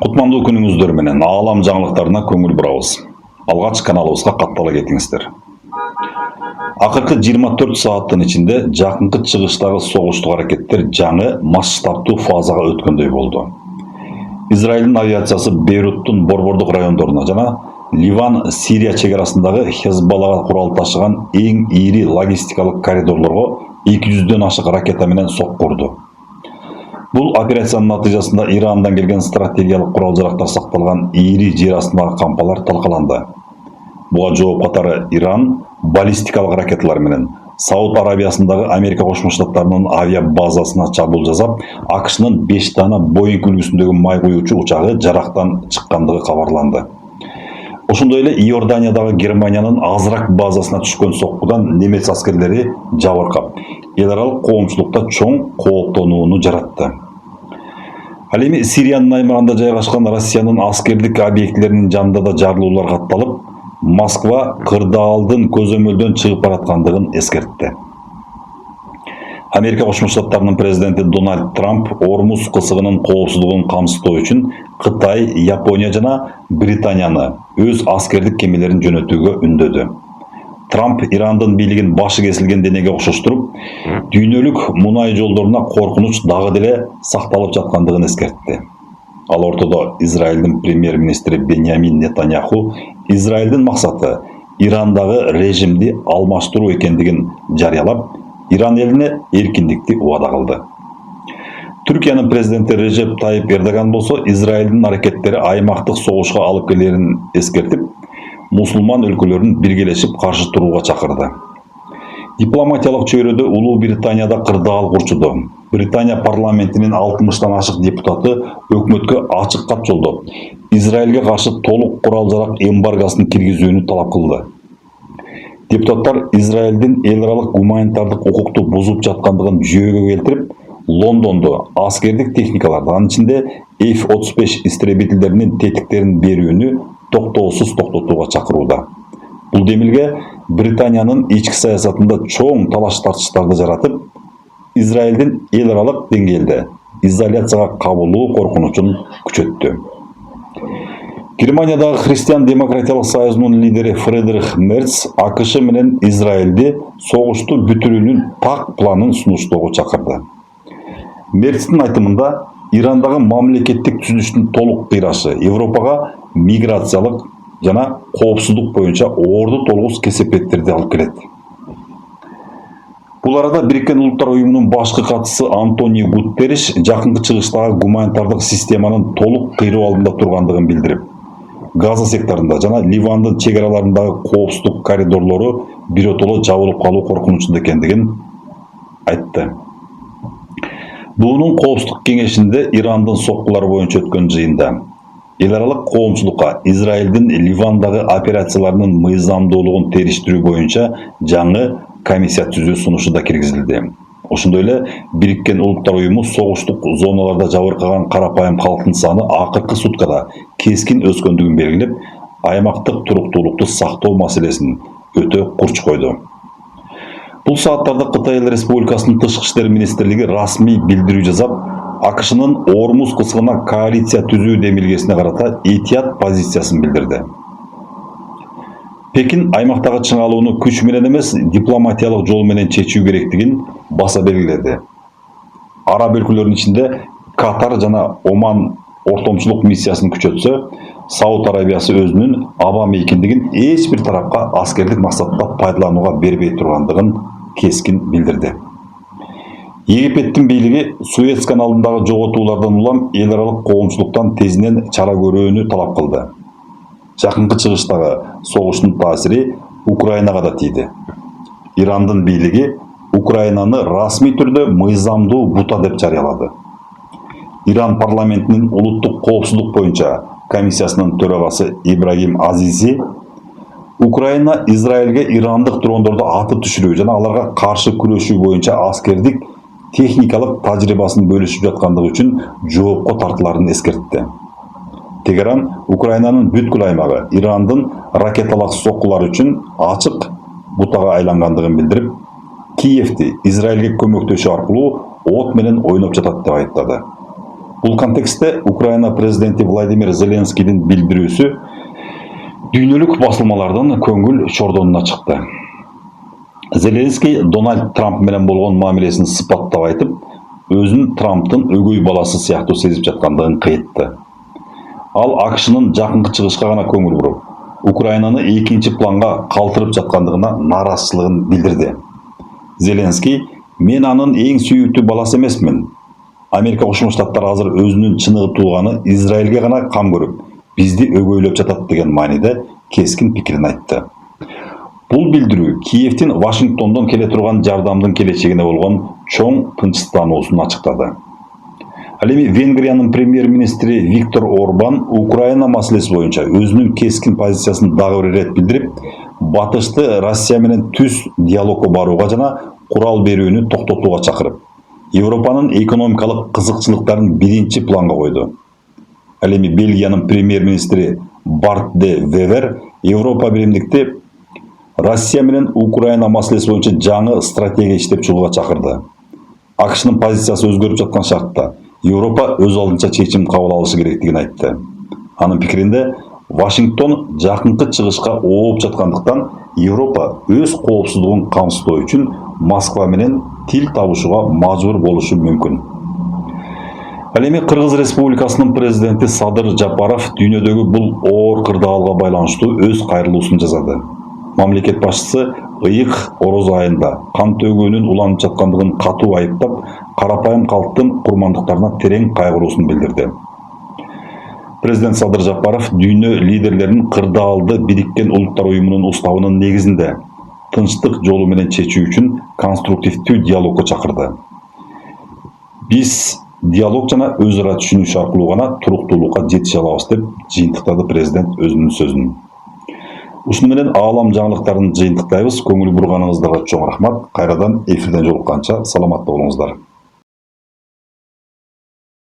Кутмандуу күнүңүздөр менен аалам жаңылыктарына көңүл бурабыз. Алгач каналыбызга каттала кетиңиздер. Акыркы 24 сааттын ичинде жакынкы чыгыштагы согуштук аракеттер жаңы масштабтуу фазага өткөндөй болду. Израилдин авиациясы Бейруттун борбордук райондоруна жана Ливан-Сирия чегарасындагы Хезболлага курал ташыган эң ири логистикалык коридорлорго 200дөн ашык ракета менен сокку урду. Бул операциянын натыйжасында Ирандан келген стратегиялык курал-жарактар сакталган ири жер астындагы кампалар талкаланды. Буга жооп катары Иран баллистикалык ракеталар менен Сауд Арабиясындагы Америка Кошмо Штаттарынын авиа базасына чабуул жасап, АКШнын 5 дана Боинг үлгүсүндөгү май куюучу учагы жарактан чыккандыгы кабарланды. Ошондой эле Иорданиядагы Германиянын азыраак базасына түшкөн соккудан немец аскерлери жабыркап, эл аралык коомчулукта чоң кооптонууну жаратты. Ал эми Сириянын аймагында жайгашкан Россиянын аскердик объектилеринин жанында да жарылуулар катталып, Москва кырдаалдын көзөмөлдөн чыгып бараткандыгын эскертти. Америка Кошмо Штаттарынын президенти Дональд Трамп Ормуз кысыгынын коопсуздугун камсыздоо үчүн Кытай, Япония жана Британияны өз аскердик кемелерин жөнөтүүгө үндөдү. Трамп Ирандын бийлигин башы кесилген денеге окшоштуруп, дүйнөлүк мунай жолдоруна коркунуч дагы деле сакталып жаткандыгын эскертти. Ал ортодо Израилдин премьер-министри Беньямин Нетаньяху Израилдин максаты Ирандагы режимди алмаштыруу экендигин жарыялап, Иран элине эркиндикти убада кылды. Түркиянын президенти Режеп Тайип Эрдоган болсо Израилдин аракеттери аймактык согушка алып келерин эскертип, мусулман өлкөлөрүн биргелешип каршы турууга чакырды. Дипломатиялык чөйрөдө Улуу Британияда кырдаал курчуду. Британия парламентинин 60тан ашык депутаты өкмөткө ачык кат жолдоп, Израилге каршы толук курал-жарак эмбаргосын киргизүүнү талап кылды. Депутаттар Израилдин эл аралык гуманитардык укукту бузуп жаткандыгын жүйөгө келтирип, Лондондо аскердик техникаларды, анын ичинде F-35 истребительдеринин тетиктерин берүүнү токтоосуз токтотууга чакырууда. Бул демилге Британиянын ички саясатында чоң талаш-тартыштарды жаратып, Израилдин эл аралык деңгээлде изоляцияга кабылуу коркунучун күчөттү. Германиядагы Христиан-демократиялык союзунун лидери Фридрих Мерц АКШ менен Израилди согушту бүтүрүүнүн так планын сунуштоого чакырды. Мерцтин айтымында, Ирандагы мамлекеттик түзүлүштүн толук кыйрашы Европага миграциялык жана коопсуздук боюнча орду толгуз кесепеттерди алып келет. Бул арада Бириккен Улуттар Уюмунун башкы катчысы Антонио Гутерриш жакынкы чыгыштагы гуманитардык системанын толук кыйроо алдында тургандыгын билдирип, Газа секторунда жана Ливандын чегараларындагы коопсуздук коридорлору биротоло жабылып калуу коркунучунда экендигин айтты. Буунун коопсуздук кеңешинде Ирандын соккулары боюнча өткөн жыйында эл аралык коомчулукка Израилдин Ливандагы операцияларынын мыйзамдуулугун териштирүү боюнча жаңы комиссия түзүү сунушу да киргизилди. Ошондой эле Бириккен Улуттар Уюму согуштук зоналарда жабыркаган карапайым калктын саны акыркы суткада кескин өскөндүгүн белгилеп, аймактык туруктуулукту сактоо маселесин өтө курч койду. Бул сааттарда Кытай Эл Республикасынын тышкы иштер министрлиги расмий билдирүү жасап, АКШнын Ормуз кысыгына коалиция түзүү демилгесине карата этият позициясын билдирди. Пекин аймактагы чыңалууну күч менен эмес, дипломатиялык жол менен чечүү керектигин баса белгиледи. Араб өлкөлөрүнүн ичинде Катар жана Оман ортомчулук миссиясын күчөтсө, Сауд Арабиясы өзүнүн аба мейкиндигин эч бир тарапка аскердик максатта пайдаланууга бербей тургандыгын кескин билдирди. Египеттин бийлиги Суэц каналындагы жоготуулардан улам эл аралык коомчулуктан тезинен чара көрүүнү талап кылды. Жакынкы чыгыштагы согуштун таасири Украинага да тийди. Ирандын бийлиги Украинаны расмий түрдө мыйзамдуу бута деп жарыялады. Иран парламентинин улуттук коопсуздук боюнча комиссиясынын төрагасы Ибрагим Азизи Украина Израилге ирандык дрондорду атып түшүрүү жана аларга каршы күрөшүү боюнча аскердик техникалык тажрыйбасын бөлүшүп жаткандыгы үчүн жоопко тартыларын эскертти. Тегеран Украинанын бүткүл аймагы Ирандын ракеталык соккулары үчүн ачык бутага айлангандыгын билдирип, Киевди Израилге көмөктөшүү аркылуу от менен ойноп жатат деп айыптады. Бұл контекстте Украина президенті Владимир Зеленскийдің білдірүүсү дүйнөлүк басылмалардан көңіл чордонуна чыкты. Зеленский Дональд Трамп менен болгон мамилесин сыпаттап айтып, өзүн Трамптын өгөй баласы сыяктуу сезип жаткандыгын кыйтты. Ал АКШнын жакынкы чыгышка гана көңүл буруп, Украинаны экинчи планга калтырып жаткандыгына нааразычылыгын билдирди. Зеленский: "Мен анын эң сүйүктүү баласы эмесмин. Америка Кошмо Штаттары азыр өзүнүн чыныгы тууганы Израилге гана кам көрүп, бизди өгөйлөп жатат" деген мааниде кескин пикирин айтты. Бул билдирүү Киевдин Вашингтондон келе турган жардамдын келечегине болгон чоң тынчсыздануусун ачыктады. Ал эми Венгриянын премьер-министри Виктор Орбан Украина маселеси боюнча өзүнүн кескин позициясын дагы бир ирет билдирип, батышты Россия менен түз диалогго барууга жана курал берүүнү токтотууга чакырып, Европанын экономикалык кызыкчылыктарын биринчи планга койду. Ал эми Бельгиянын премьер-министри Барт де Вевер Европа биримдикти Россия менен Украина маселеси боюнча жаңы стратегия иштеп чыгууга чакырды. АКШнын позициясы өзгөрүп жаткан шартта Европа өз алдынча чечим кабыл алышы керектигин айтты. Анын пикиринде, Вашингтон жакынкы чыгышка ооп жаткандыктан Европа өз коопсуздугун камсыздоо үчүн Москва менен тил табышууга мажбур болушу мүмкүн. Ал эми Кыргыз Республикасынын президенти Садыр Жапаров дүйнөдөгү бул оор кырдаалга байланыштуу өз кайрылуусун жазады. Мамлекет башчысы ыйык ороз айында кан төгүүнүн уланып жаткандыгын катуу айыптап, карапайым калктын курмандыктарына терең кайгыруусун билдирди. Президент Садыр Жапаров дүйнө лидерлерин кырдаалды Бириккен Улуттар Уюмунун уставынын негизинде тынчтык жолу менен чечүү үчүн конструктивдүү диалогго чакырды. Биз диалог жана өз ара түшүнүш аркылуу гана туруктуулукка жетише алабыз деп жыйынтыктады президент өзүнүн сөзүн. Ушуну менен аалам жаңылыктарын жыйынтыктайбыз. Көңүл бурганыңыздарга чоң рахмат. Кайрадан эфирден жолукканча саламатта болуңуздар.